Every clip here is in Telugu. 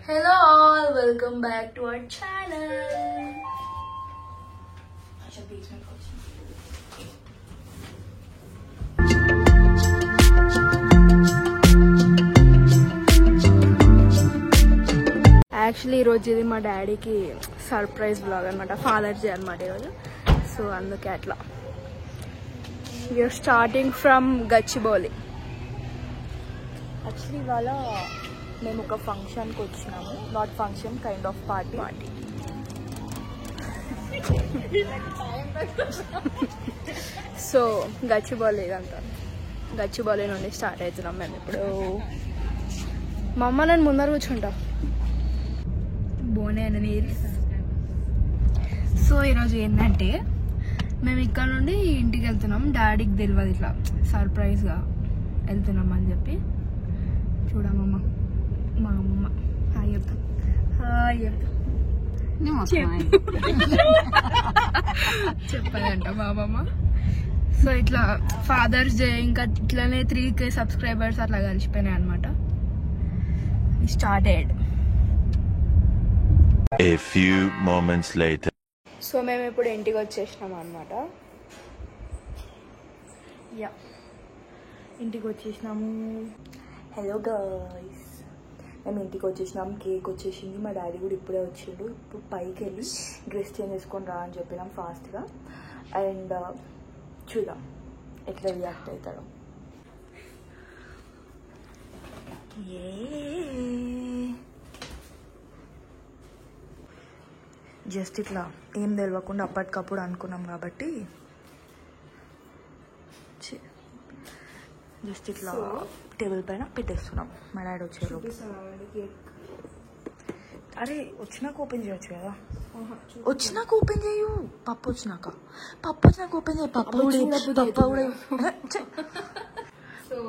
Hello all, welcome back to our channel. Actually ఈరోజు ఇది మా డాడీకి సర్ప్రైజ్ బ్లాగ్ అనమాట, ఫాదర్స్ డే అనమాట ఈరోజు. సో అందుకే అట్లా we're starting from Gachibowli. Actually ఇవాళ మేము ఒక ఫంక్షన్కి వచ్చినాము, not function, kind of party. So Gachibowli ఇదంతా, గచ్చిబౌలి నుండి స్టార్ట్ అవుతున్నాం మేము ఇప్పుడు. మా అమ్మ నేను ముందర కూర్చుంటా బోనే అని నీరు. సో ఈరోజు ఏంటంటే మేము ఇక్కడ నుండి ఇంటికి వెళ్తున్నాం. డాడీకి తెలియదు ఇట్లా సర్ప్రైజ్గా వెళ్తున్నాం అని చెప్పి. చూడమ్మమ్మ, మా అమ్మమ్మ హాయ్ చెప్తా, హాయ్ చెప్తా చెప్పదంట మా అమ్మమ్మ. సో ఇట్లా ఫాదర్స్ డే ఇంకా ఇట్లానే 3K సబ్స్క్రైబర్స్ అట్లా కలిసిపోయినాయి అనమాట. Started. A few moments later. So మేము ఇప్పుడు ఇంటికి వచ్చేసినాం అనమాట. యా, ఇంటికి వచ్చేసినాము. హలో గైస్, మేము ఇంటికి వచ్చేసినాం. కేక్ వచ్చేసింది. మా డాడీ కూడా ఇప్పుడే వచ్చిండు. ఇప్పుడు పైకి వెళ్ళి డ్రెస్ చేంజ్ చేసుకొని రా అని చెప్పినాం ఫాస్ట్గా. అండ్ చూద్దాం ఎట్లా రియాక్ట్ అవుతాడో. జస్ట్ ఇట్లా ఏం తెలియకుండా అప్పటికప్పుడు అనుకున్నాం కాబట్టి జస్ట్ ఇట్లా టేబుల్ పైన పెట్టేస్తున్నాం. మా డాడీ వచ్చారు. అరే వచ్చినాక ఓపెన్ చేయొచ్చు కదా. వచ్చినాక ఓపెన్ చేయు. పప్పు వచ్చినాక ఓపెన్ చేయి. పప్పు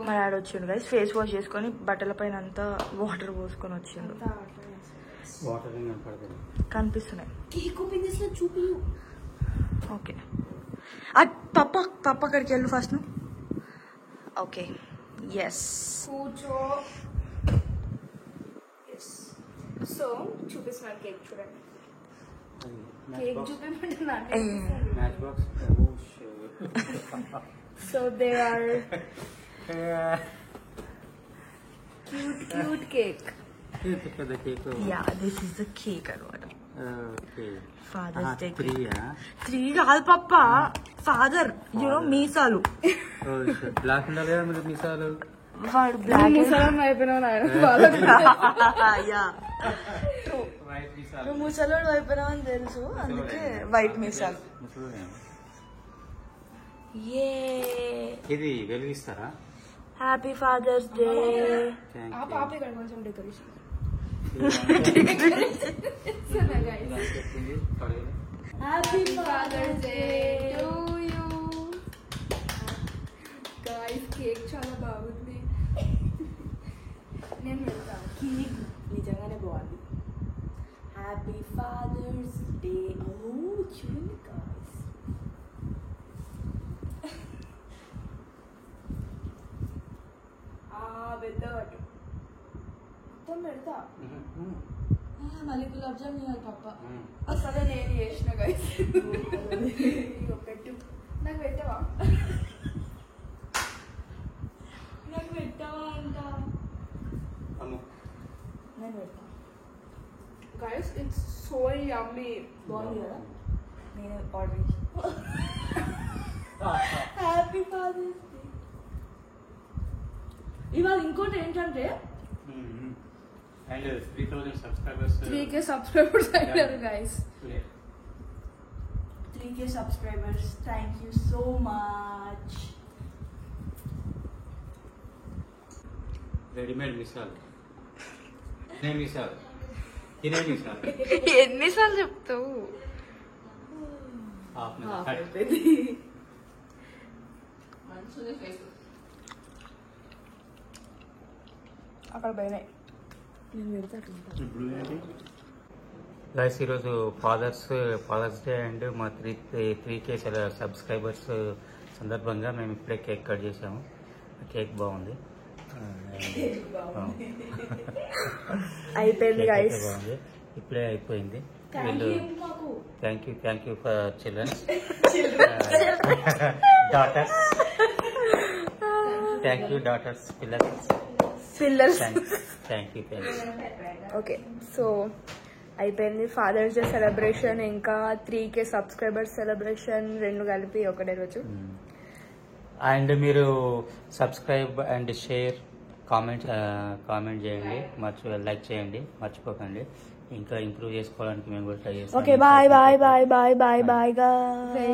మా డాడీ వచ్చిండు గైస్. ఫేస్ వాష్ చేసుకొని బట్టల పైన అంతా వాటర్ పోసుకొని వచ్చిండు. కనిపిస్తున్నాయి. ఓకే, పప్ప అక్కడికి వెళ్ళు ఫస్ట్. ఓకే, ఎస్ కూర్చో. సో చూపిస్తున్నాను కేక్, చూడండి. కేక్ చూపిస్తున్నాను. So they are cute cake. Yeah, this is the cake అనమాట. Father's Day. 3 కాదు పప్ప, ఫాదర్ మీసాలు. వాడు బ్లాక్ ముసలోడు అయిపోయినావు అని తెలుసు, అందుకే వైట్ మీసాలు. ఇది వెలిగిస్తారా? Happy father's day. కొంచెం decoration. Happy father's day to you guys. Cake చాలా బాగుంది. నేను వెళ్తాను. కేక్ నిజంగానే బాగుంది. Happy father's day. ఓ చూడండి గైస్. పెద్ద పట్టు మొత్తం పెడతా. మళ్ళీ గులాబ్ జామ్ చేయాలి పప్ప. అసలు నేను చేసిన గైస్. పెట్టు, నాకు పెట్టవా? నాకు పెట్టవా అంట. నేను పెడతా గైస్. It's so yummy. బాగుంది కదా. నేను ఆర్డర్ చేసిన. Happy father's day. ఇవాళ ఇంకోటి ఏంటంటే 3K సబ్స్క్రైబర్స్ అయ్యారు guys. 3K subscribers. Thank you so much. Readymade misal. ఎన్నిసార్లు చెప్తావు? అక్కడ పోయినాయి. గైస్, ఈరోజు ఫాదర్స్ డే అండ్ మా 3K సబ్స్క్రైబర్స్ సందర్భంగా మేము ఇప్పుడే కేక్ కట్ చేసాము. కేక్ బాగుంది. అయిపోయింది గైస్. బాగుంది, ఇప్పుడే అయిపోయింది. వీళ్ళు thank you for children's daughters. Thank you daughters, పిల్లలు. Thank you. ఓకే, సో అయిపోయింది ఫాదర్స్ డే సెలబ్రేషన్, ఇంకా 3K సబ్స్క్రైబర్స్ సెలబ్రేషన్, రెండు కలిపి ఒకటే రోజు. అండ్ మీరు సబ్స్క్రైబ్ అండ్ షేర్, కామెంట్ చేయండి, లైక్ చేయండి, మర్చిపోకండి. ఇంకా ఇంప్రూవ్ చేసుకోవడానికి మేము కూడా ట్రై చేస్తాం. Okay, bye bye bye bye bye bye guys.